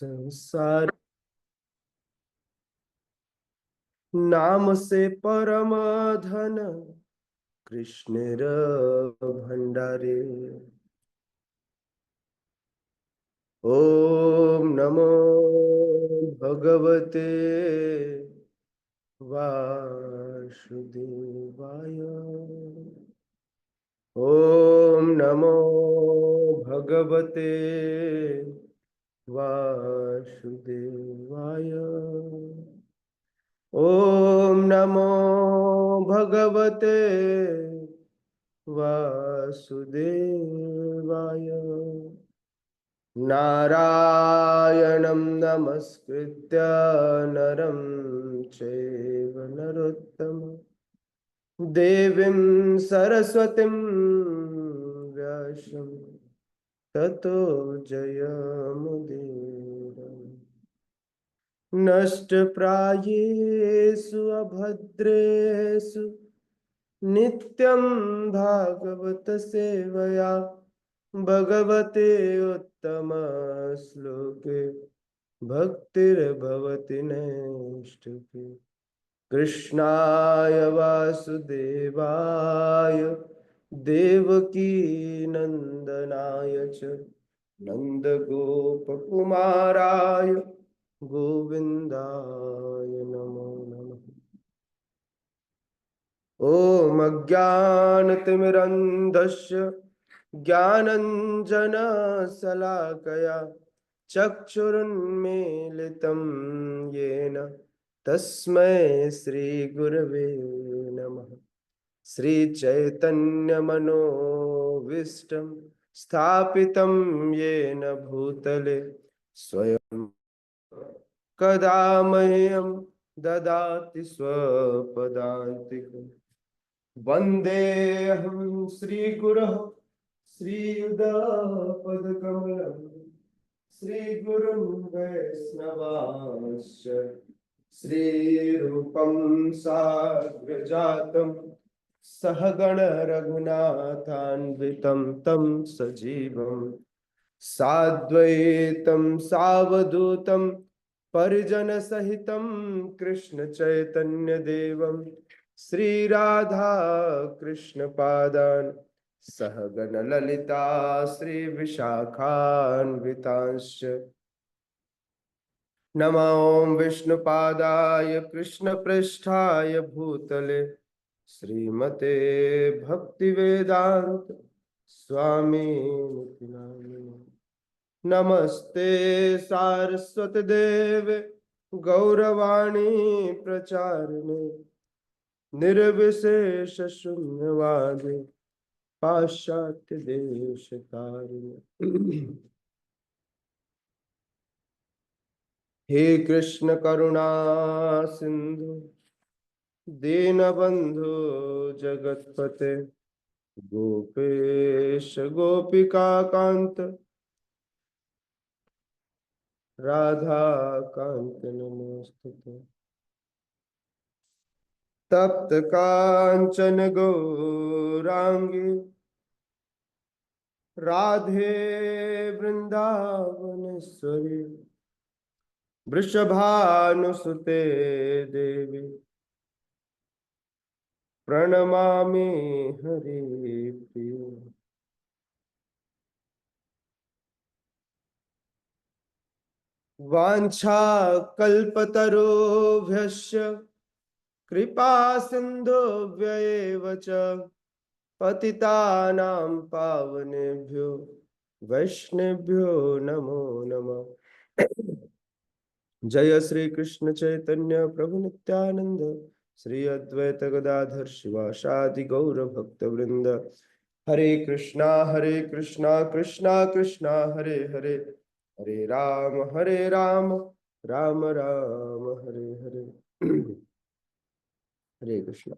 संसार नाम से परम धन कृष्णेर भंडारे। ओम नमो भगवते वासुदेवाय। ओम नमो भगवते वासुदेवाय। ओम नमो भगवते वासुदेवाय। नारायणं नमस्कृत्य नरं चैव नरोत्तमं देवीं सरस्वतीं व्यासं ततो जयमुदीरये। नष्टप्रायेषु अभद्रेषु नित्यं भागवत सेवया भगवते उत्तम श्लोके भक्तिर्भवति नैष्ठिकी। कृष्णाय वासुदेवाय देवकी नंदनाय च नंदगोपकुमाराय गोविंदाय नमो नमः। ॐ अज्ञानतिमिरन्धस्य ज्ञानञ्जनशलाकया चक्षुरुन्मीलितं येन तस्मै श्रीगुरवे नमः। श्रीचैतन्यमनोभीष्टं स्थापितं येन भूतले स्वयं कदा मह्यं ददाति स्वपदान्तिकम्। वन्देऽहं श्रीगुरः श्रीयुतापदकमलं श्रीगुरुं वैष्णवांश्च श्रीरूपं साग्रजातं सहगण रघुनाथान्वितं तं सजीवं साद्वैतं सावधूतं परिजनसहितं कृष्णचैतन्यदेवं श्रीराधा कृष्णपादान् सहगण ललिता श्रीविशाखान्वितांश्च नमो विष्णुपादाय कृष्णपृष्ठाय भूतले श्रीमते भक्तिवेदांत स्वामी नामिने। नमस्ते सारस्वती देवे गौरवाणी प्रचारिणे निर्विशेष शून्यवादी पाश्चात्य देश तारिणे। हे कृष्ण करुणा सिंधु दीनबंधु जगतपते गोपेश गोपिका कांत राधा कांत नमोस्तुते। तप्त कांचन गौरांगी राधे वृंदावनेश्वरी वृषभानुसुते देवी प्रणमामि हरिप्रिये। वाञ्छाकल्पतरुभ्यश्च कृपा सिन्धुभ्यैव च पतितानां पावनेभ्यो वैष्णवेभ्यो नमो नमः। जय श्री कृष्ण चैतन्य प्रभु नित्यानंद श्री अद्वैत गदाधर शिवासादि गौर भक्त वृंद। हरे कृष्णा कृष्णा कृष्णा हरे हरे, हरे राम राम राम हरे हरे। हरे कृष्णा।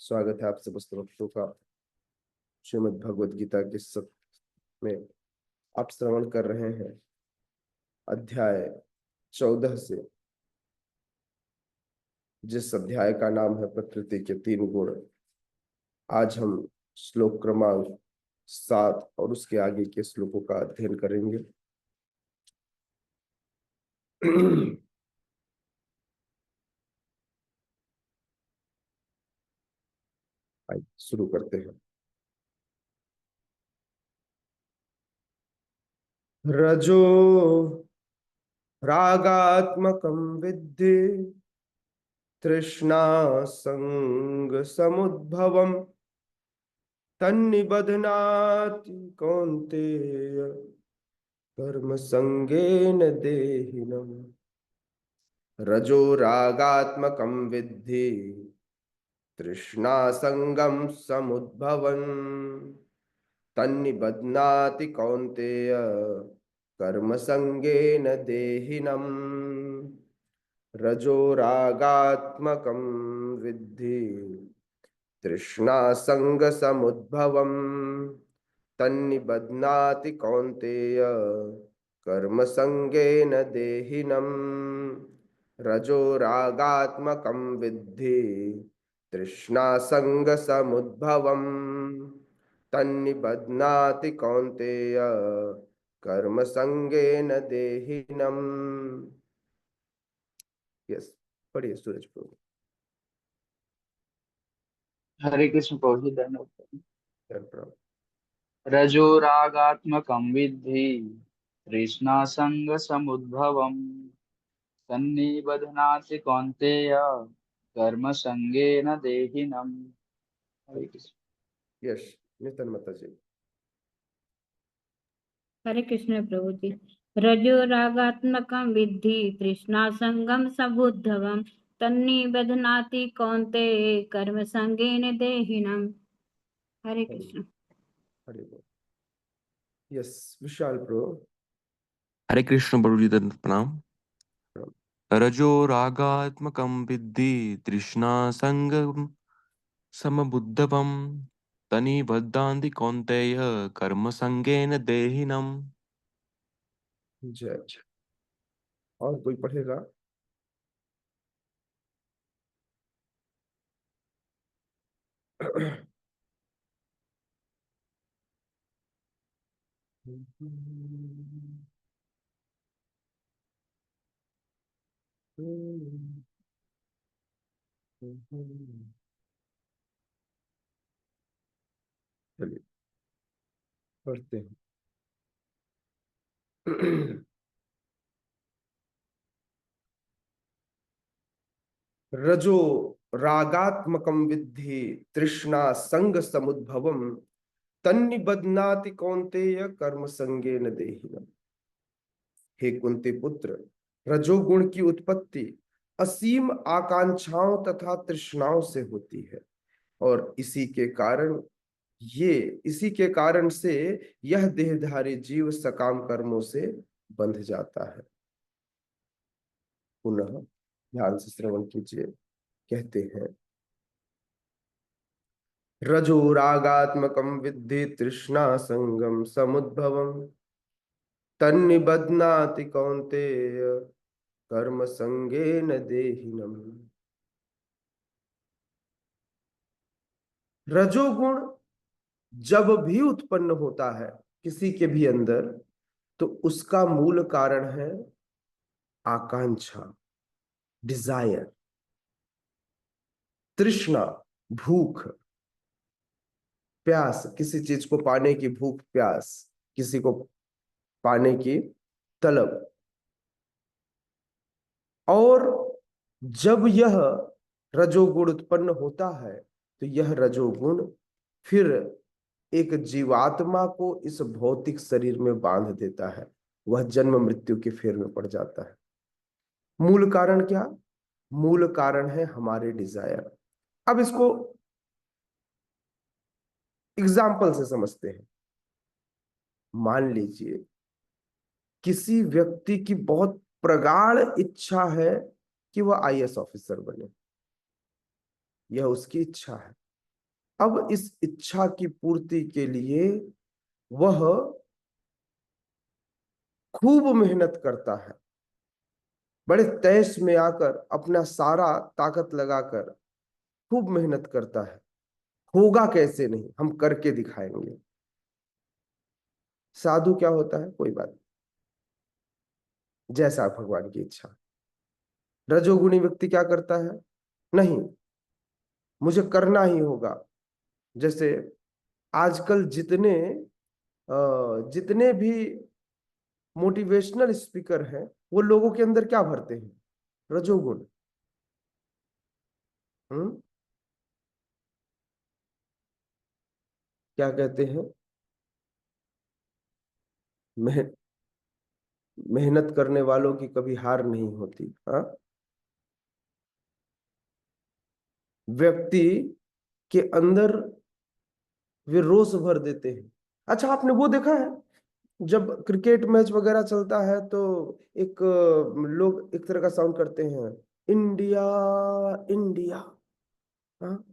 स्वागत है आप समस्त भक्तों का श्रीमद् भगवद गीता के सत्र में। आप श्रवण कर रहे हैं अध्याय 14 से, जिस अध्याय का नाम है प्रकृति के 3 गुण। आज हम श्लोक क्रमांक 7 और उसके आगे के श्लोकों का अध्ययन करेंगे। आइए शुरू करते हैं। रजो रागात्मकं विद्धि तृष्णा संग समुद्भवम् तन्निबध्नाति कौन्तेय कर्म संगेन देहिनम्। रजो रागात्मकं विद्धि तृष्णा संगम समुद्भवन् तन्निबध्नाति कौन्तेय कर्म संगेन देहिनम्। रजो रागात्मकं विद्धि तृष्णा संग समुद्भवम् तन्निबध्नाति कौन्तेय कर्म संगेन देहिनम्। रजो रागात्मकं विद्धि तृष्णा संग समुद्भवम् तन्निबध्नाति कौन्तेय कर्म संगेन देहिनम्। यस, पढ़िए सूरज प्रभु। हरे कृष्ण प्रभु जी, धन्यवाद। प्रभु। रजोरागात्मकं विद्धि तृष्णासंग समुद्भवम् तन्निबध्नाति कौन्तेय कर्म संगेन देहिनम्। हरे कृष्ण। यस, नितिन माता जी। हरे कृष्ण प्रभु जी। रजो रागात्मकं विद्धि तृष्णा संगम सबुद्धवम तन्निबध्नाति कौन्तेय कर्म संगेन देहिनम्। हरे कृष्ण। हरे बोल। यस, विशाल प्रभु। हरे कृष्ण प्रभु जी, प्रणाम। रजो रागात्मकं विद्धि तृष्णा संगम समबुद्धवम तनिबध्नाति कौन्तेय कर्म संगेन देहिनम्। जय जय। और कोई पढ़ेगा? चलिए पढ़ते हैं। रजो रागात्मकं विद्धि तृष्णा संग समुद्भवम तन्निबध्नाति कौन्तेय कर्म संगेन देहिनम्। हे कुंती पुत्र, रजोगुण की उत्पत्ति असीम आकांक्षाओं तथा तृष्णाओं से होती है और इसी के कारण से यह देहधारी जीव सकाम कर्मों से बंध जाता है। पुनः ध्यान से श्रवण कीजिए। कहते हैं, रजो रागात्मकं विद्धि तृष्णा संगम समुद्भवम् तन्निबध्नाति कौन्तेय कर्म संगेन देहिनम्। रजोगुण जब भी उत्पन्न होता है किसी के भी अंदर, तो उसका मूल कारण है आकांक्षा, डिजायर, तृष्णा, भूख, प्यास, किसी चीज को पाने की भूख, प्यास, किसी को पाने की तलब। और जब यह रजोगुण उत्पन्न होता है तो यह रजोगुण फिर एक जीवात्मा को इस भौतिक शरीर में बांध देता है। वह जन्म मृत्यु के फेर में पड़ जाता है। मूल कारण क्या? मूल कारण है हमारे डिजायर। अब इसको एग्जाम्पल से समझते हैं। मान लीजिए किसी व्यक्ति की बहुत प्रगाढ़ इच्छा है कि वह आईएएस ऑफिसर बने। यह उसकी इच्छा है। अब इस इच्छा की पूर्ति के लिए वह खूब मेहनत करता है, बड़े तैश में आकर अपना सारा ताकत लगाकर खूब मेहनत करता है। होगा कैसे नहीं, हम करके दिखाएंगे। साधु क्या होता है? कोई बात नहीं, जैसा भगवान की इच्छा। रजोगुणी व्यक्ति क्या करता है? नहीं, मुझे करना ही होगा। जैसे आजकल जितने भी मोटिवेशनल स्पीकर हैं, वो लोगों के अंदर क्या भरते हैं? रजोगुण। हम्म क्या कहते हैं? मेह, मेहनत करने वालों की कभी हार नहीं होती। हाँ, व्यक्ति के अंदर वे रोष भर देते हैं। अच्छा, आपने वो देखा है जब क्रिकेट मैच वगैरह चलता है तो एक लोग एक तरह का साउंड करते हैं, इंडिया इंडिया। हाँ,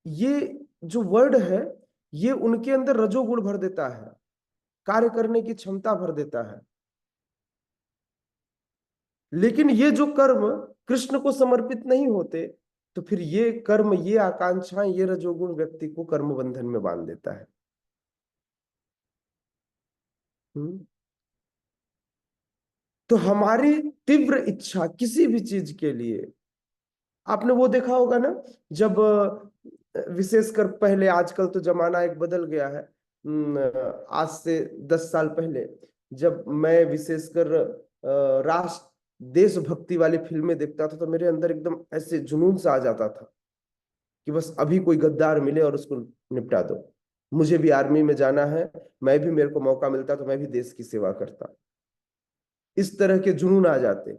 ये जो वर्ड है, ये उनके अंदर रजोगुण भर देता है, कार्य करने की क्षमता भर देता है। लेकिन ये जो कर्म कृष्ण को समर्पित नहीं होते, तो फिर ये कर्म, ये आकांक्षाएं, ये रजोगुण व्यक्ति को कर्म बंधन में बांध देता है। तो हमारी तीव्र इच्छा किसी भी चीज के लिए, आपने वो देखा होगा ना, जब विशेषकर पहले, आजकल तो जमाना एक बदल गया है। आज से 10 साल पहले जब मैं विशेषकर राष्ट्र देशभक्ति वाली फिल्में देखता था, तो मेरे अंदर एकदम ऐसे जुनून सा आ जाता था कि बस अभी कोई गद्दार मिले और उसको निपटा दो। मुझे भी आर्मी में जाना है, मैं भी, मेरे को मौका मिलता तो मैं भी देश की सेवा करता। इस तरह के जुनून आ जाते।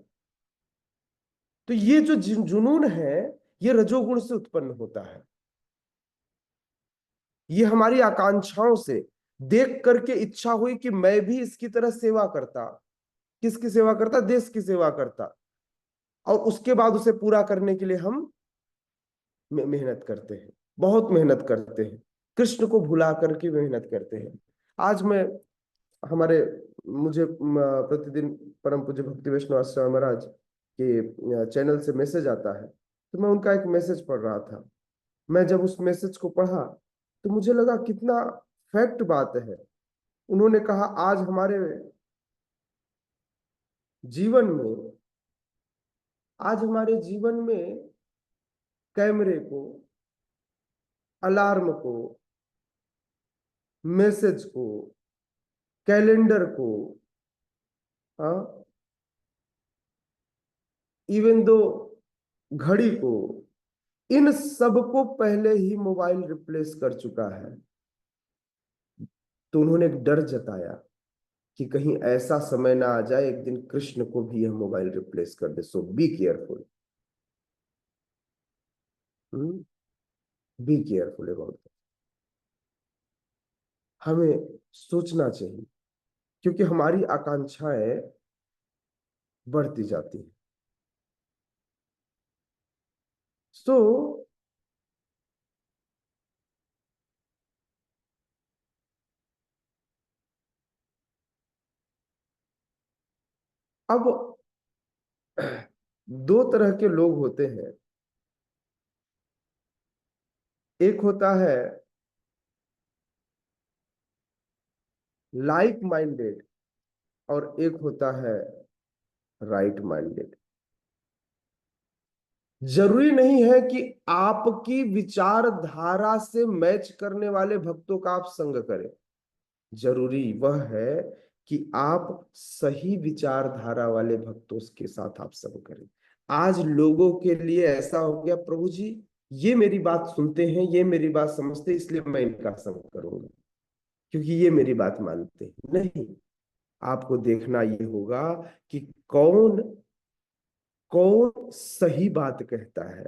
तो ये जो जुनून है, ये रजोगुण से उत्पन्न होता है। ये हमारी आकांक्षाओं से देख करके इच्छा हुई कि मैं भी इसकी तरह सेवा करता। किसकी सेवा करता? देश की सेवा करता। और उसके बाद उसे पूरा करने के लिए हम मेहनत करते हैं, बहुत मेहनत करते हैं, कृष्ण को भुला करके मेहनत करते हैं। आज मैं हमारे मुझे प्रतिदिन परम पूज्य भक्ति वैष्णव आश्रम महाराज के चैनल से मैसेज आता है, तो मैं उनका एक मैसेज पढ़ रहा था। मैं जब उस मैसेज को पढ़ा तो मुझे लगा कितना फैक्ट बात है। उन्होंने कहा, आज हमारे जीवन में, आज हमारे जीवन में कैमरे को, अलार्म को, मैसेज को, कैलेंडर को, हाँ, इवन दो घड़ी को, इन सब को पहले ही मोबाइल रिप्लेस कर चुका है। तो उन्होंने एक डर जताया कि कहीं ऐसा समय ना आ जाए एक दिन कृष्ण को भी यह मोबाइल रिप्लेस कर दे। So be careful, be careful about that. हमें सोचना चाहिए, क्योंकि हमारी आकांक्षाएं बढ़ती जाती हैं। सो अब दो तरह के लोग होते हैं। एक होता है लाइक माइंडेड और एक होता है राइट माइंडेड। जरूरी नहीं है कि आपकी विचारधारा से मैच करने वाले भक्तों का आप संग करें। जरूरी वह है कि आप सही विचारधारा वाले भक्तों के साथ आप संग करें। आज लोगों के लिए ऐसा हो गया, प्रभु जी ये मेरी बात सुनते हैं, ये मेरी बात समझते हैं, इसलिए मैं इनका संग करूंगा क्योंकि ये मेरी बात मानते हैं। नहीं, आपको देखना ये होगा कि कौन कौन सही बात कहता है।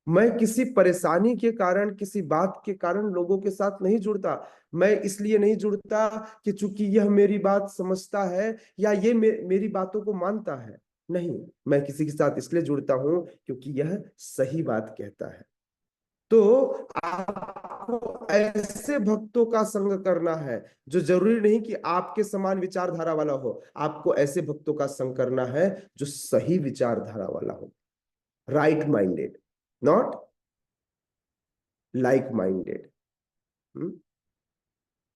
मैं किसी परेशानी के कारण, किसी बात के कारण लोगों के साथ नहीं जुड़ता। मैं इसलिए नहीं जुड़ता कि चूंकि यह मेरी बात समझता है या ये मेरी बातों को मानता है। नहीं, मैं किसी के साथ इसलिए जुड़ता हूं क्योंकि यह सही बात कहता है। तो आपको ऐसे भक्तों का संग करना है जो जरूरी नहीं कि आपके समान विचारधारा वाला हो। आपको ऐसे भक्तों का संग करना है जो सही विचारधारा वाला हो, right minded, not like minded.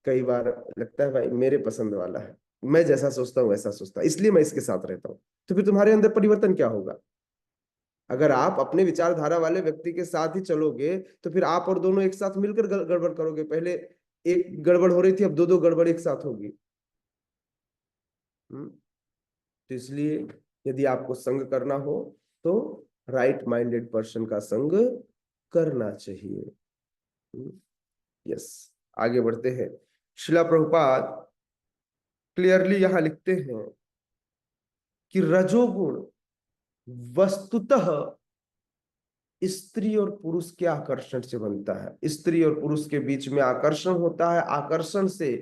कई बार लगता है भाई मेरे पसंद वाला है, मैं जैसा सोचता हूं वैसा सोचता, इसलिए मैं इसके साथ रहता हूं। तो फिर तुम्हारे अंदर परिवर्तन क्या होगा? अगर आप अपने विचारधारा वाले व्यक्ति के साथ ही चलोगे तो फिर आप और दोनों एक साथ मिलकर गड़बड़ करोगे। पहले एक गड़बड़ हो रही थी, अब दो दो गड़बड़ एक साथ होगी। तो इसलिए यदि आपको संग करना हो तो राइट माइंडेड पर्सन का संग करना चाहिए। यस, आगे बढ़ते हैं। श्रीला प्रभुपाद क्लियरली यहां लिखते हैं कि रजोगुण वस्तुतः स्त्री और पुरुष के आकर्षण से बनता है। स्त्री और पुरुष के बीच में आकर्षण होता है, आकर्षण से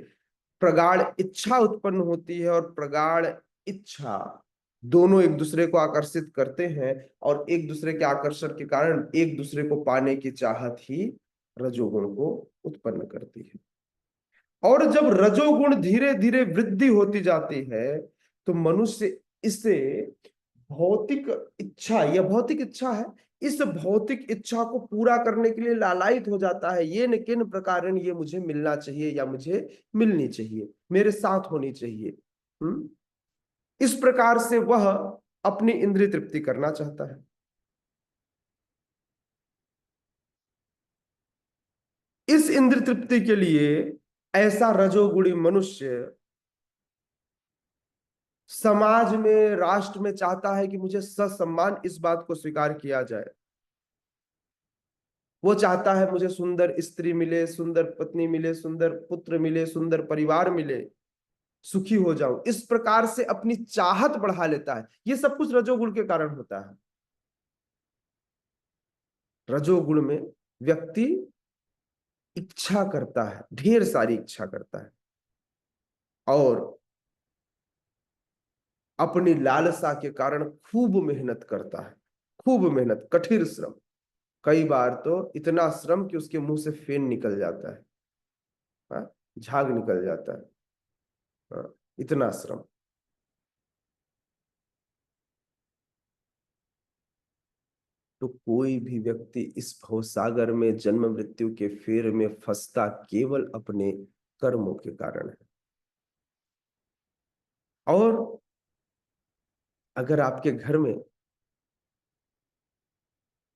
प्रगाढ़ इच्छा उत्पन्न होती है, और प्रगाढ़ इच्छा दोनों एक दूसरे को आकर्षित करते हैं, और एक दूसरे के आकर्षण के कारण एक दूसरे को पाने की चाहत ही रजोगुण को उत्पन्न करती है। और जब रजोगुण धीरे धीरे वृद्धि होती जाती है तो मनुष्य इसे भौतिक इच्छा, यह भौतिक इच्छा है, इस भौतिक इच्छा को पूरा करने के लिए लालायित हो जाता है। ये न किन प्रकार ये मुझे मिलना चाहिए, या मुझे मिलनी चाहिए, मेरे साथ होनी चाहिए। इस प्रकार से वह अपनी इंद्रिय तृप्ति करना चाहता है। इस इंद्रिय तृप्ति के लिए ऐसा रजोगुणी मनुष्य समाज में, राष्ट्र में चाहता है कि मुझे ससम्मान इस बात को स्वीकार किया जाए। वो चाहता है मुझे सुंदर स्त्री मिले, सुंदर पत्नी मिले, सुंदर पुत्र मिले, सुंदर परिवार मिले, सुखी हो जाऊं। इस प्रकार से अपनी चाहत बढ़ा लेता है। ये सब कुछ रजोगुण के कारण होता है। रजोगुण में व्यक्ति इच्छा करता है, ढेर सारी इच्छा करता है, और अपनी लालसा के कारण खूब मेहनत करता है, खूब मेहनत, कठिन श्रम। कई बार तो इतना श्रम कि उसके मुंह से फेन निकल जाता है, झाग निकल जाता है, इतना श्रम। तो कोई भी व्यक्ति इस भवसागर में जन्म मृत्यु के फेर में फंसता केवल अपने कर्मों के कारण है। और अगर आपके घर में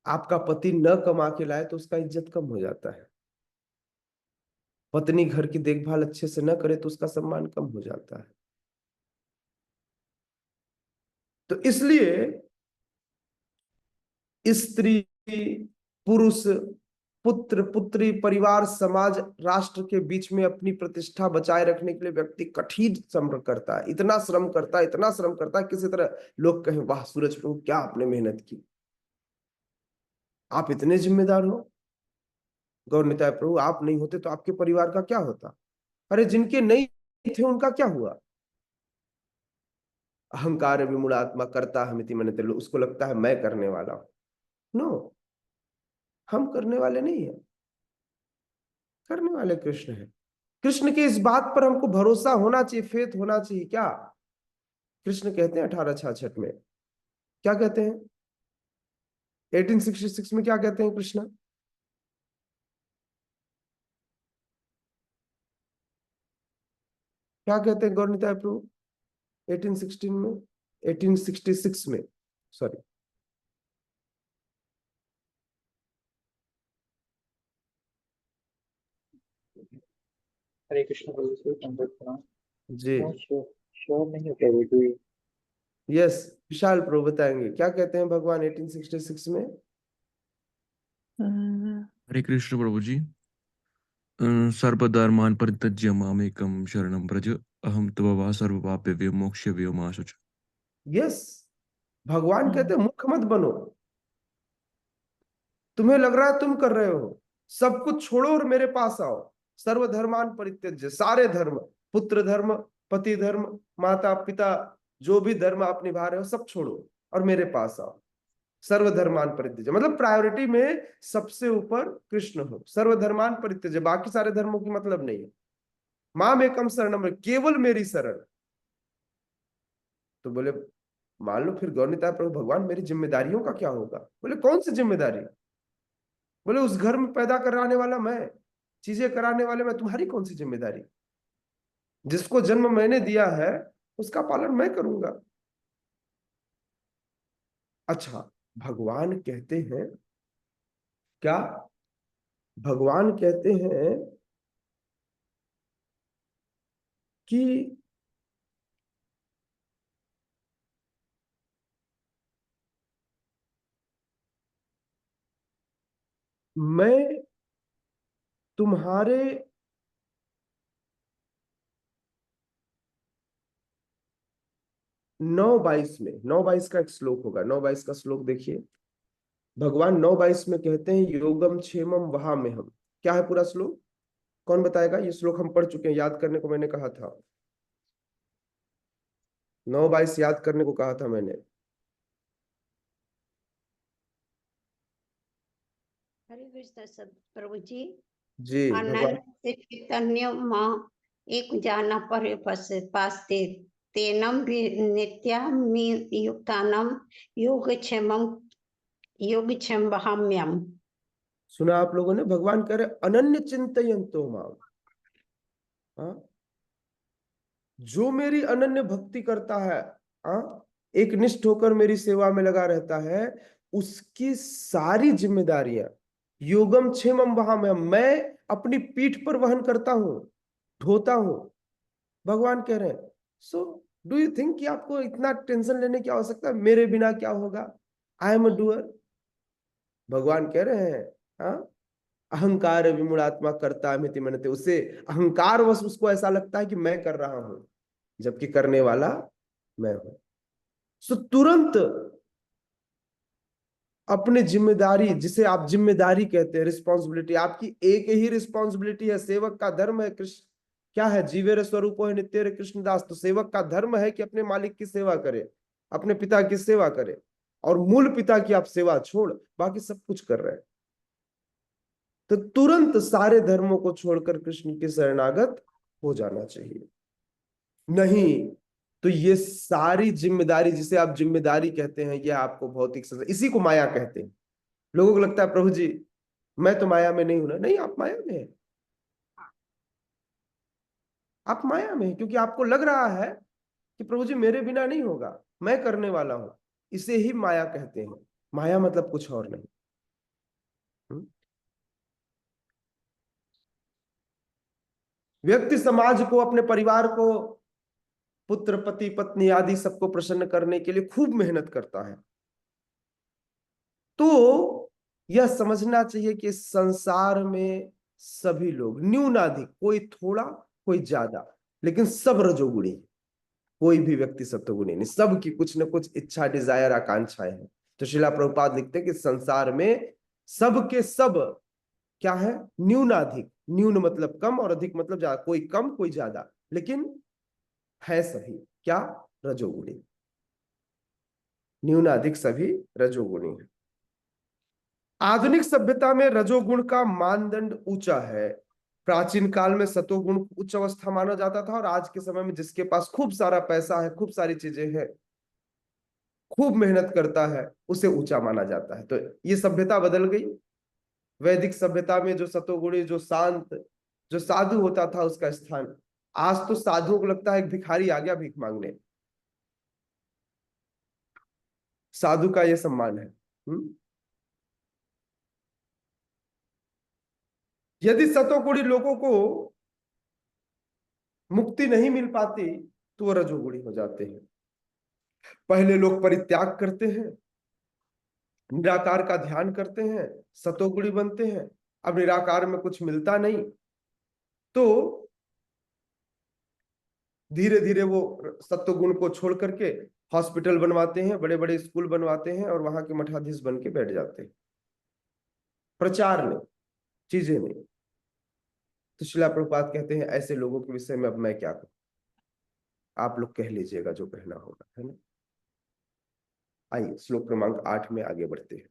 आपका पति न कमा के लाए तो उसका इज्जत कम हो जाता है। पत्नी घर की देखभाल अच्छे से न करे तो उसका सम्मान कम हो जाता है। तो इसलिए स्त्री, पुरुष, पुत्र, पुत्री, परिवार, समाज, राष्ट्र के बीच में अपनी प्रतिष्ठा बचाए रखने के लिए व्यक्ति कठिन श्रम करता है, इतना श्रम करता है, इतना श्रम करता है, किसी तरह लोग कहें वाह सूरज प्रभु क्या आपने मेहनत की, आप इतने जिम्मेदार हो। गौर निताय प्रभु आप नहीं होते तो आपके परिवार का क्या होता? अरे जिनके नहीं थे उनका क्या हुआ? अहंकार विमूढ़ात्मा करता हमिति मनते, उसको लगता है मैं करने वाला हूं। नो, हम करने वाले नहीं है, करने वाले कृष्ण है। कृष्ण के इस बात पर हमको भरोसा होना चाहिए, फेथ होना चाहिए। क्या कृष्ण कहते हैं 1866 में? क्या कहते हैं 1866 में? क्या कहते हैं कृष्ण? क्या कहते हैं गौरनिताय प्रभु 1816 में, 1866 में, सॉरी, हरे कृष्ण प्रभु से संपर्क करा जी श्योर नहीं है प्रभु जी। यस, विशाल प्रभु बताएंगे क्या कहते हैं भगवान 1866 में। हरे कृष्ण प्रभु जी। सर्वधर्मान् परित्यज्य मामेकं शरणं व्रज अहं त्वया सर्वपापेभ्यो मोक्षयिष्यामि मा शुच। यस, भगवान कहते हैं मूर्ख मत बनो। तुम्हें लग रहा है तुम कर रहे हो, सब कुछ छोड़ो और मेरे पास आओ। सर्वधर्मान परित्यज्य, सारे धर्म, पुत्र धर्म, पति धर्म, माता पिता, जो भी धर्म आप निभा रहे हो सब छोड़ो और मेरे पास आओ। सर्वधर्मान परित्यज्य मतलब प्रायोरिटी में सबसे ऊपर कृष्ण हो। सर्वधर्मान परित्यज्य, बाकी सारे धर्मों की मतलब नहीं है। माम एकम शरणम, केवल मेरी शरण। तो बोले मान लो फिर गौरनिताय प्रभु भगवान मेरी जिम्मेदारियों का क्या होगा? बोले कौन सी जिम्मेदारी? बोले उस घर में पैदा कराने वाला मैं, चीजें कराने वाले मैं, तुम्हारी कौन सी जिम्मेदारी? जिसको जन्म मैंने दिया है उसका पालन मैं करूंगा। अच्छा, भगवान कहते हैं क्या? भगवान कहते हैं कि मैं तुम्हारे 9:22 में, 9:22 का एक श्लोक होगा, 9:22 का श्लोक देखिए। भगवान 9:22 में कहते हैं योगम क्षेमम वहाम्यहम्। क्या है पूरा श्लोक? कौन बताएगा? ये श्लोक हम पढ़ चुके हैं, याद करने को मैंने कहा था। 9:22 याद करने को कहा था मैंने। हरे कृष्ण सब प्रभु जी। जी भगवान। अनंत चैतन्य माँ एक जाना पर पास्ते तेनम भी नित्यामि युक्तानम योगक्षेम वहाम्यम। सुना आप लोगों ने? भगवान कह रहे अनन्य चिंतयन्तो माम। हाँ, जो मेरी अनन्य भक्ति करता है, हाँ, एक निष्ठ होकर मेरी सेवा में लगा रहता है, उसकी सारी जिम्मेदारियां योगम क्षेमम वहां मैं अपनी पीठ पर वहन करता हूं, ढोता हूं। भगवान कह रहे हैं सो डू यू थिंक कि आपको इतना टेंशन लेने की आवश्यकता है? मेरे बिना क्या होगा? I am a doer. भगवान कह रहे हैं हाँ, अहंकार विमूढ़ात्मा करता मिति मनते। उसे अहंकार वश उसको ऐसा लगता है कि मैं कर रहा हूं, जबकि करने वाला मैं हूं। सो तुरंत अपनी जिम्मेदारी, जिसे आप जिम्मेदारी कहते हैं, रिस्पॉन्सिबिलिटी, आपकी एक ही रिस्पॉन्सिबिलिटी है। सेवक का धर्म है कृष्ण क्या है? जीवेर स्वरूप है नित्य कृष्णदास। तो सेवक का धर्म है कि अपने मालिक की सेवा करे, अपने पिता की सेवा करे, और मूल पिता की आप सेवा छोड़ बाकी सब कुछ कर रहे हैं। तो तुरंत सारे धर्मों को छोड़कर कृष्ण के शरणागत हो जाना चाहिए। नहीं तो ये सारी जिम्मेदारी, जिसे आप जिम्मेदारी कहते हैं, ये आपको भौतिक संसार, इसी को माया कहते हैं। लोगों को लगता है प्रभु जी मैं तो माया में नहीं हूं ना। नहीं, आप माया में हैं। आप माया में हैं क्योंकि आपको लग रहा है कि प्रभु जी मेरे बिना नहीं होगा, मैं करने वाला हूं। इसे ही माया कहते हैं। माया मतलब कुछ और नहीं। व्यक्ति समाज को, अपने परिवार को, पुत्र पति पत्नी आदि सबको प्रसन्न करने के लिए खूब मेहनत करता है। तो यह समझना चाहिए कि संसार में सभी लोग न्यूनाधिक, कोई थोड़ा कोई ज्यादा, लेकिन सब रजोगुणी। कोई भी व्यक्ति सत्वगुणी नहीं, सबकी कुछ न कुछ इच्छा, डिजायर, आकांक्षाएं हैं। तो श्रीला प्रभुपाद लिखते हैं कि संसार में सबके सब क्या है? न्यूनाधिक। न्यून मतलब कम और अधिक मतलब ज्यादा। कोई कम कोई ज्यादा, लेकिन है सभी क्या? रजोगुणी। न्यूनाधिक सभी रजोगुणी है। आधुनिक सभ्यता में रजोगुण का मानदंड ऊंचा है। प्राचीन काल में सतोगुण उच्च अवस्था माना जाता था, और आज के समय में जिसके पास खूब सारा पैसा है, खूब सारी चीजें हैं, खूब मेहनत करता है, उसे ऊंचा माना जाता है। तो ये सभ्यता बदल गई। वैदिक सभ्यता में जो सतोगुणी, जो शांत, जो साधु होता था, उसका स्थान आज तो साधुओं को लगता है एक भिखारी आ गया भीख मांगने। साधु का ये सम्मान है। यदि सतोगुणी लोगों को मुक्ति नहीं मिल पाती तो वो रजोगुणी हो जाते हैं। पहले लोग परित्याग करते हैं, निराकार का ध्यान करते हैं, सतोगुणी बनते हैं। अब निराकार में कुछ मिलता नहीं तो धीरे धीरे वो सत्वगुण को छोड़ करके हॉस्पिटल बनवाते हैं, बड़े बड़े स्कूल बनवाते हैं, और वहां के मठाधीश बन के बैठ जाते हैं। प्रचार नहीं, चीजें नहीं। तो श्रीला प्रभुपाद कहते हैं ऐसे लोगों के विषय में अब मैं क्या कहूं, आप लोग कह लीजिएगा जो कहना होगा, है ना। आइए श्लोक क्रमांक 8 में आगे बढ़ते हैं।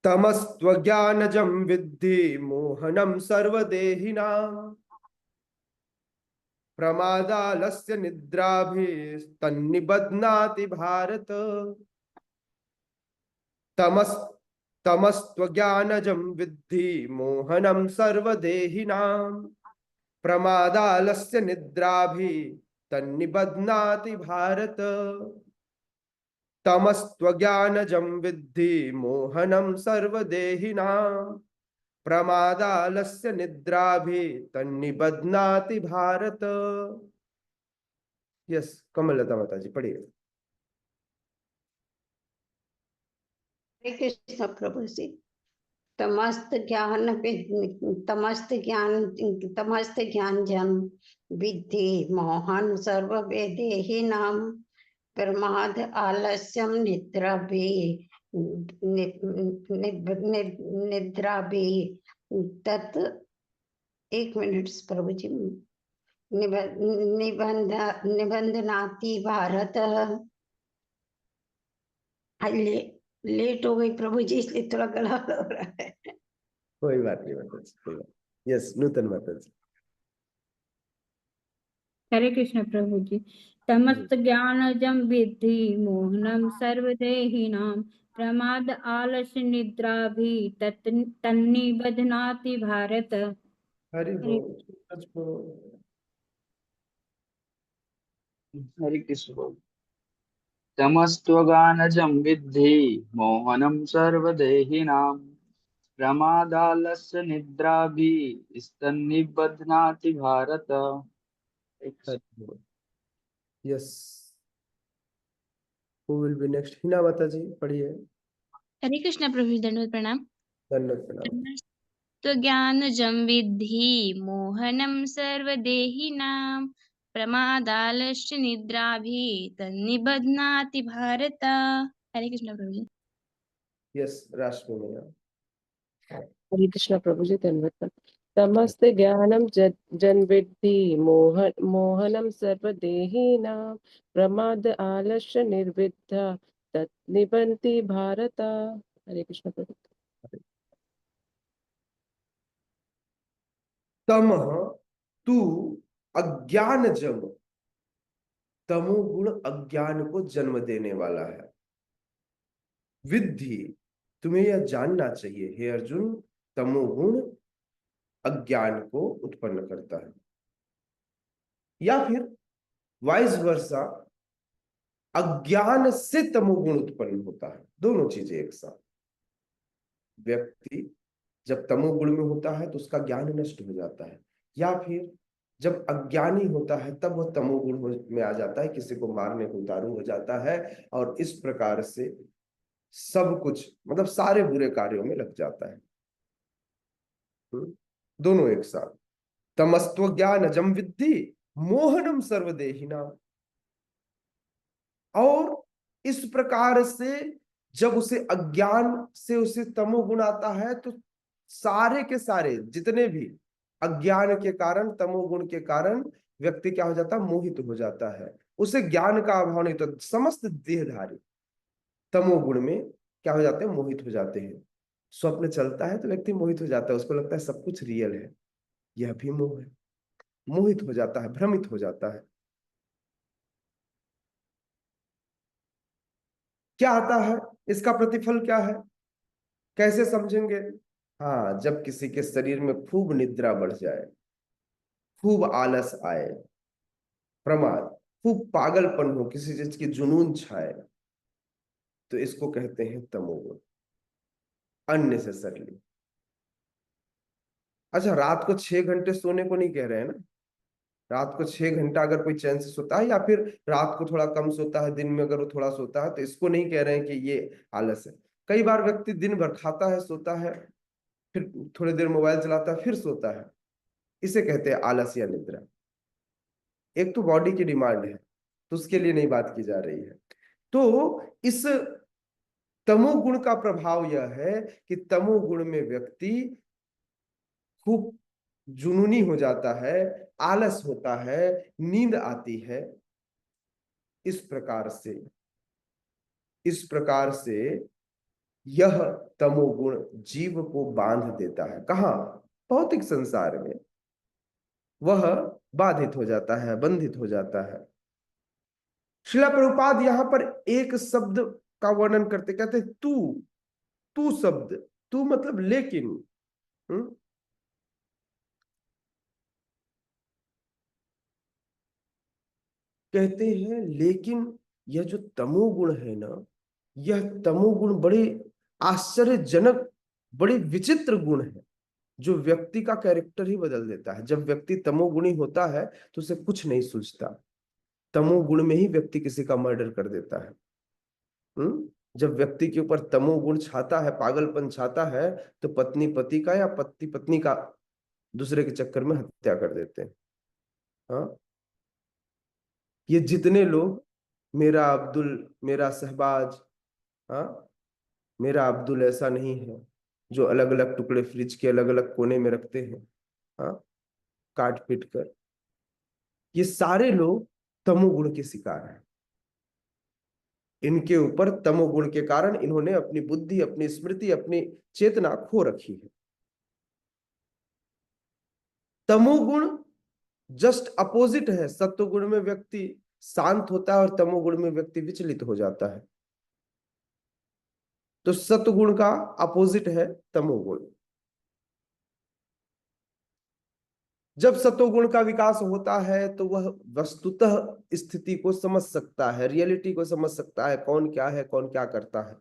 तमस्त्वज्ञानजं विद्धि मोहनम सर्वदेहिनां प्रमादालस्य निद्राभिस्तन्निबध्नाति भारत। तमस्त्वज्ञानजं विद्धि मोहनम सर्वदेहिनां प्रमादालस्य निद्राभि तन्निबध्नाति भारत। तमस्त्वज्ञानजं विद्धि मोहनं सर्वदेहिनां। प्रमादालस्य निद्राभि तन्निबध्नाति भारत। यस, कमलता माता जी पढ़िए। हरे कृष्ण प्रभु जी। तमस्त ज्ञान जन विद्धि मोहन सर्व वेदेहि नाम। प्रमाद आलस्यम निद्रा भी निद्रा भी तत्। एक मिनट प्रभु जी। निबंधनाति भारत। लेट हो गई प्रभु जी, इसलिए थोड़ा गला हो रहा है। कोई बात नहीं माता जी, कोई बात। यस, नूतन माता जी। हरे कृष्ण प्रभु जी। तमस्त ज्ञानजं विद्धि मोहनम सर्वदेहिनां। प्रमाद आलस्य निद्रा भी तन्निबध्नाति भारत। हरि हरे बोल, सच बोल। हरे कृष्ण प्रभु। तमस्त्वगानजं विद्धि मोहनं सर्वदेहिनां। प्रमादालस्य निद्राभिः स्तन्निबध्नाति भारत। हरि बोल। Yes, who will be next? Hina माता जी पढ़िए। हरे कृष्ण प्रभु जी, दंडवत प्रणाम। धन्यवाद, प्रणाम। तो ज्ञानजं विद्धि मोहनं सर्वदेहिनां। प्रमादालस्य निद्राभिः तन्निबध्नाति भारत। हरे कृष्ण प्रभु जी। यस, राष्ट्र में। हरे कृष्ण प्रभु जी, धन्यवाद। तमस्त ज्ञानम जन विद्धि मोहनम सर्वदेहिनां। प्रमाद आलस्य निर्विद्या तत् निबन्ति भारत। हरे कृष्ण प्रभु। तमः तू अज्ञान जम। तमोगुण अज्ञान को जन्म देने वाला है। विद्धि, तुम्हें यह जानना चाहिए हे अर्जुन, तमोगुण अज्ञान को उत्पन्न करता है। या फिर वाइस वर्सा, अज्ञान से तमोगुण उत्पन्न होता है। दोनों चीजें एक साथ। व्यक्ति जब तमोगुण में होता है तो उसका ज्ञान नष्ट हो जाता है, या फिर जब अज्ञानी होता है तब वह तमोगुण में आ जाता है, किसी को मारने को उतारू हो जाता है, और इस प्रकार से सब कुछ मतलब सारे बुरे कार्यों में लग जाता है। दोनों एक साथ। तमस्त्व ज्ञान जम विद्धि मोहनम सर्वदेहिना। और इस प्रकार से जब उसे अज्ञान से उसे तमोगुण आता है तो सारे के सारे जितने भी अज्ञान के कारण, तमोगुण के कारण व्यक्ति क्या हो जाता है? मोहित हो जाता है। उसे ज्ञान का अभाव नहीं, तो समस्त देहधारी तमोगुण में क्या हो जाते हैं? मोहित हो जाते हैं। स्वप्न चलता है तो व्यक्ति मोहित हो जाता है, उसको लगता है सब कुछ रियल है। यह भी मोह है। मोहित हो जाता है, भ्रमित हो जाता है। क्या आता है? इसका प्रतिफल क्या है? कैसे समझेंगे? हाँ, जब किसी के शरीर में खूब निद्रा बढ़ जाए, खूब आलस आए, प्रमाद, खूब पागलपन हो, किसी चीज की जुनून छाए, तो इसको कहते हैं तमोगुण, अननेसेसरली। अच्छा, रात को 6 घंटे सोने को नहीं कह रहे हैं ना। रात को 6 घंटा अगर कोई चैन से सोता है, या फिर रात को थोड़ा कम सोता है, दिन में अगर वो थोड़ा सोता है, तो इसको नहीं कह रहे हैं कि ये आलस है। कई बार व्यक्ति दिन भर खाता है, सोता है, फिर थोड़ी देर मोबाइल चलाता है, फिर सोता है, इसे कहते हैं आलस या निद्रा। एक तो बॉडी की डिमांड है, तो उसके लिए नहीं बात की जा रही है। तो इस तमोगुण का प्रभाव यह है कि तमोगुण में व्यक्ति खूब जुनूनी हो जाता है, आलस होता है, नींद आती है। इस प्रकार से यह तमोगुण जीव को बांध देता है। कहाँ? भौतिक संसार में वह बाधित हो जाता है, बंधित हो जाता है। श्रीला प्रभुपाद यहां पर एक शब्द का वर्णन करते, कहते तू शब्द, तू मतलब लेकिन। कहते हैं लेकिन यह जो तमोगुण है ना, यह तमोगुण बड़े आश्चर्यजनक, बड़े विचित्र गुण है, जो व्यक्ति का कैरेक्टर ही बदल देता है। जब व्यक्ति तमोगुणी होता है तो उसे कुछ नहीं सूझता। तमोगुण में ही व्यक्ति किसी का मर्डर कर देता है। जब व्यक्ति के ऊपर तमोगुण छाता है, पागलपन छाता है, तो पत्नी पति का या पति पत्नी का दूसरे के चक्कर में हत्या कर देते हैं। हाँ, ये जितने लोग मेरा अब्दुल, मेरा शहबाज, हाँ, मेरा अब्दुल ऐसा नहीं है, जो अलग अलग टुकड़े फ्रिज के अलग अलग कोने में रखते हैं, हाँ, काट पीट कर, ये सारे लोग तमोगुण के शिकार हैं। इनके ऊपर तमोगुण के कारण इन्होंने अपनी बुद्धि, अपनी स्मृति, अपनी चेतना खो रखी है। तमोगुण जस्ट अपोजिट है। सत्वगुण में व्यक्ति शांत होता है और तमोगुण में व्यक्ति विचलित हो जाता है। तो सत्वगुण का अपोजिट है तमोगुण। जब सत्वगुण का विकास होता है तो वह वस्तुतः स्थिति को समझ सकता है, रियलिटी को समझ सकता है, कौन क्या है, कौन क्या करता है।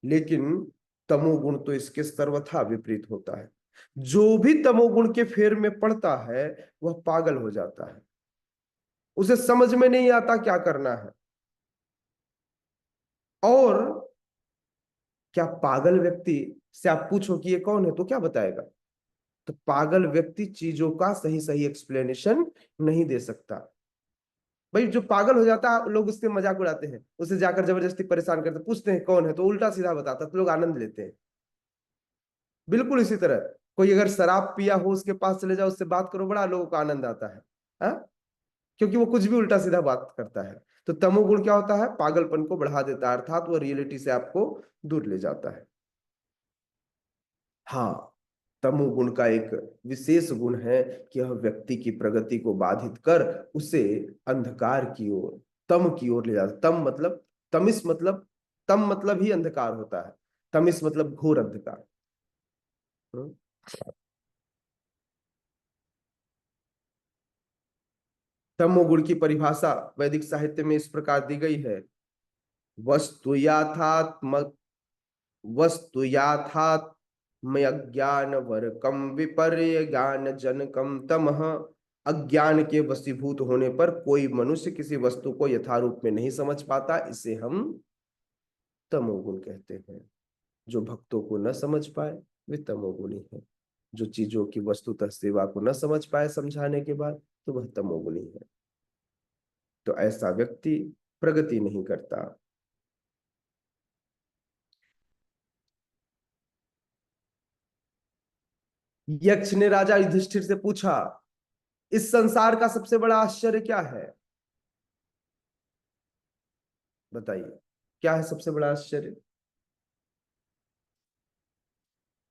लेकिन तमोगुण तो इसके सर्वथा विपरीत होता है। जो भी तमोगुण के फेर में पड़ता है वह पागल हो जाता है, उसे समझ में नहीं आता क्या करना है। और क्या पागल व्यक्ति से आप पूछो कि ये कौन है तो क्या बताएगा? तो पागल व्यक्ति चीजों का सही सही एक्सप्लेनेशन नहीं दे सकता। भाई जो पागल हो जाता है लोग उससे मजाक उड़ाते हैं, उसे जाकर जबरदस्ती परेशान करते, पूछते हैं कौन है तो उल्टा सीधा बताता तो लोग आनंद लेते हैं। बिल्कुल इसी तरह कोई अगर शराब पिया हो उसके पास चले जाओ, उससे बात करो, बड़ा लोगों को आनंद आता है, हाँ? क्योंकि वो कुछ भी उल्टा सीधा बात करता है। तो तमोगुण क्या होता है? पागलपन को बढ़ा देता है, अर्थात वो रियलिटी से आपको दूर ले जाता है। हाँ, तमोगुण का एक विशेष गुण है कि यह व्यक्ति की प्रगति को बाधित कर उसे अंधकार की ओर, तम की ओर ले जाता है। तम मतलब, तमिस मतलब, तम मतलब ही अंधकार होता है, तमिस मतलब घोर अंधकार। तमोगुण की परिभाषा वैदिक साहित्य में इस प्रकार दी गई है: वस्तु याथात्मक, वस्तु याथात्मय ज्ञान वर्कम विपर्य ज्ञान जनकम तमः। अज्ञान के वशीभूत होने पर कोई मनुष्य किसी वस्तु को यथारूप में नहीं समझ पाता, इसे हम तमोगुण कहते हैं। जो भक्तों को न समझ पाए वे तमोगुणी है। जो चीजों की वस्तुतः सेवा को न समझ पाए समझाने के बाद तो वह तमोगुणी है। तो ऐसा व्यक्ति प्रगति नहीं करता। यक्ष ने राजा युधिष्ठिर से पूछा, इस संसार का सबसे बड़ा आश्चर्य क्या है? बताइए, क्या है सबसे बड़ा आश्चर्य?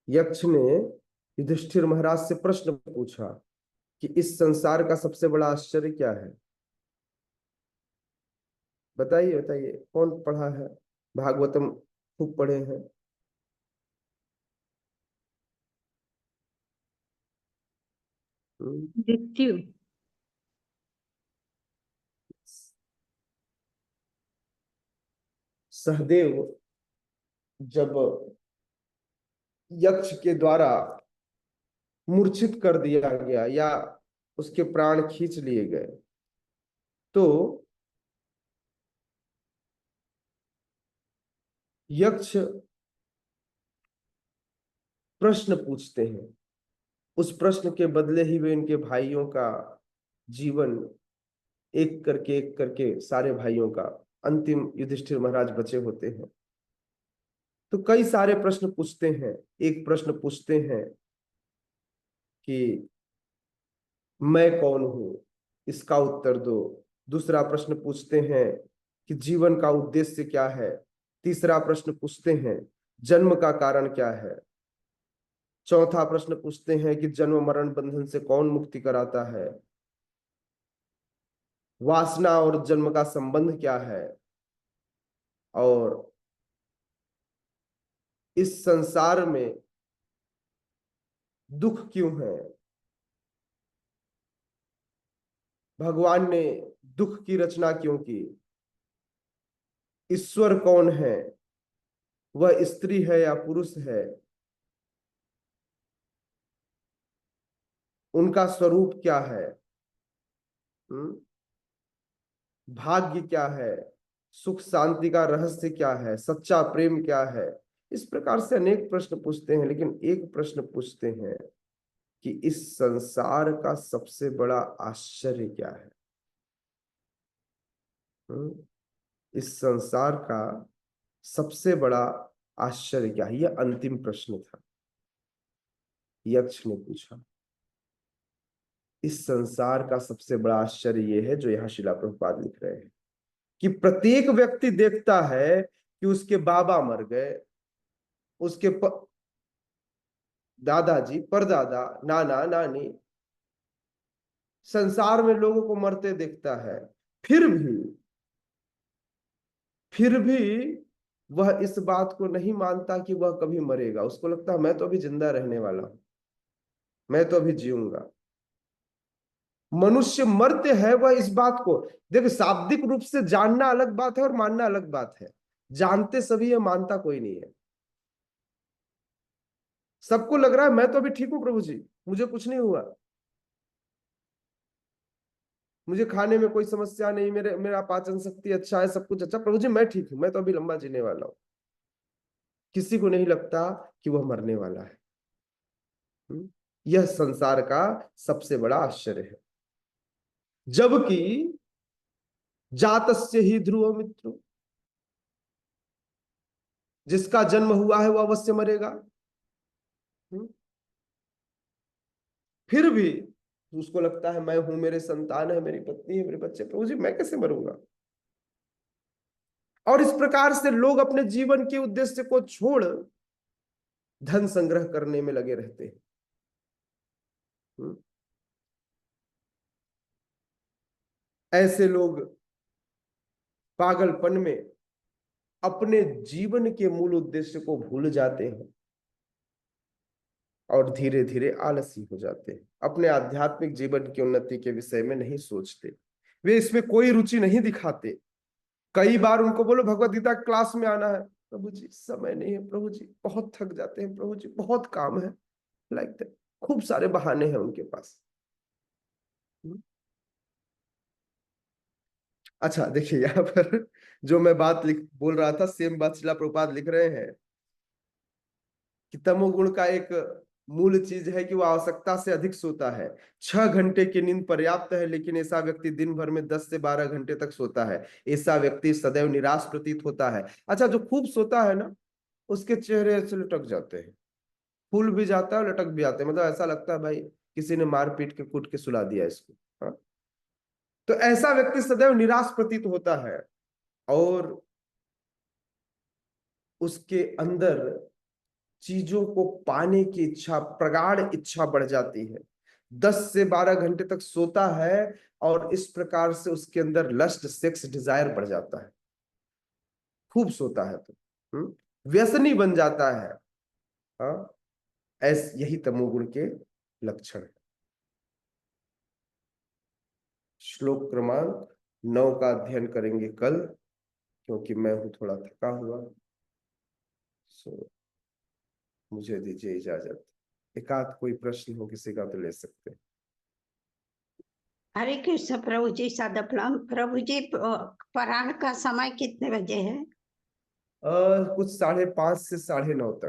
यक्ष ने युधिष्ठिर महाराज से प्रश्न पूछा कि इस संसार का सबसे बड़ा आश्चर्य क्या है? बताइए बताइए, कौन पढ़ा है? भागवतम खूब पढ़े हैं। मृत्यु। सहदेव जब यक्ष के द्वारा मूर्छित कर दिया गया या उसके प्राण खींच लिए गए तो यक्ष प्रश्न पूछते हैं। उस प्रश्न के बदले ही वे इनके भाइयों का जीवन, एक करके सारे भाइयों का, अंतिम युधिष्ठिर महाराज बचे होते हैं। तो कई सारे प्रश्न पूछते हैं। एक प्रश्न पूछते हैं कि मैं कौन हूं, इसका उत्तर दो। दूसरा प्रश्न पूछते हैं कि जीवन का उद्देश्य क्या है। तीसरा प्रश्न पूछते हैं जन्म का कारण क्या है। चौथा प्रश्न पूछते हैं कि जन्म मरण बंधन से कौन मुक्ति कराता है। वासना और जन्म का संबंध क्या है, और इस संसार में दुख क्यों है। भगवान ने दुख की रचना क्यों की, ईश्वर कौन है, वह स्त्री है या पुरुष है, उनका स्वरूप क्या है, भाग्य क्या है, सुख शांति का रहस्य क्या है, सच्चा प्रेम क्या है। इस प्रकार से अनेक प्रश्न पूछते हैं, लेकिन एक प्रश्न पूछते हैं कि इस संसार का सबसे बड़ा आश्चर्य क्या है। इस संसार का सबसे बड़ा आश्चर्य क्या है, यह अंतिम प्रश्न था, यक्ष ने पूछा। इस संसार का सबसे बड़ा आश्चर्य यह है, जो यहाँ शिला प्रभुपाद लिख रहे हैं, कि प्रत्येक व्यक्ति देखता है कि उसके बाबा मर गए, उसके दादाजी, परदादा, नाना, नानी, संसार में लोगों को मरते देखता है। फिर भी वह इस बात को नहीं मानता कि वह कभी मरेगा। उसको लगता है मैं तो अभी जिंदा रहने वाला हूं, मैं तो अभी जीऊंगा। मनुष्य मरते हैं वह इस बात को, देखो शाब्दिक रूप से जानना अलग बात है और मानना अलग बात है। जानते सभी है, मानता कोई नहीं है। सबको लग रहा है मैं तो अभी ठीक हूं प्रभु जी, मुझे कुछ नहीं हुआ, मुझे खाने में कोई समस्या नहीं, मेरा पाचन शक्ति अच्छा है, सब कुछ अच्छा, प्रभु जी मैं ठीक हूं, मैं तो अभी लंबा जीने वाला हूं। किसी को नहीं लगता कि वह मरने वाला है। यह संसार का सबसे बड़ा आश्चर्य है। जबकि जातस्य ही ध्रुव मित्र, जिसका जन्म हुआ है वह अवश्य मरेगा। फिर भी उसको लगता है मैं हूं, मेरे संतान है, मेरी पत्नी है, मेरे बच्चे, प्रभु जी मैं कैसे मरूंगा। और इस प्रकार से लोग अपने जीवन के उद्देश्य को छोड़ धन संग्रह करने में लगे रहते हैं। ऐसे लोग पागलपन में अपने जीवन के मूल उद्देश्य को भूल जाते हैं और धीरे धीरे आलसी हो जाते हैं। अपने आध्यात्मिक जीवन की उन्नति के विषय में नहीं सोचते, वे इसमें कोई रुचि नहीं दिखाते। कई बार उनको बोलो भगवत गीता क्लास में आना है, प्रभु जी समय नहीं है, प्रभु जी बहुत थक जाते हैं, प्रभु जी बहुत काम है, लाइक दैट। खूब सारे बहाने हैं उनके पास। अच्छा देखिए, यहाँ पर जो मैं बात बोल रहा था, सेम बात शिला प्रभुपाद लिख रहे हैं कि तमोगुण का एक मूल चीज है कि वह आवश्यकता से अधिक सोता है। 6 घंटे की नींद पर्याप्त है, लेकिन ऐसा व्यक्ति दिन भर में 10 से 12 घंटे तक सोता है। ऐसा व्यक्ति सदैव निराश प्रतीत होता है। अच्छा, जो खूब सोता है ना, उसके चेहरे से लटक जाते हैं, फूल भी जाता है, लटक भी आते हैं, मतलब ऐसा लगता है भाई किसी ने मार पीट के कूट के सुला दिया इसको। हाँ? तो ऐसा व्यक्ति सदैव निराश प्रतीत होता है और उसके अंदर चीजों को पाने की इच्छा, प्रगाढ़ इच्छा बढ़ जाती है। 10 से 12 घंटे तक सोता है और इस प्रकार से उसके अंदर लस्ट, सेक्स डिजायर बढ़ जाता है। खूब सोता है तो व्यसनी बन जाता है। हाँ, यही तमोगुण के लक्षण है। श्लोक क्रमांक 9 का अध्ययन करेंगे कल, क्योंकि मैं हूं थोड़ा थका हुआ। मुझे दीजिए इजाजत। एकाध कोई प्रश्न हो किसी का तो ले सकते हैं। हरे कृष्ण प्रभु जी, सादा प्रणाम प्रभु जी। पराह्न का समय कितने बजे है? कुछ 5:30 से 9:30 तक।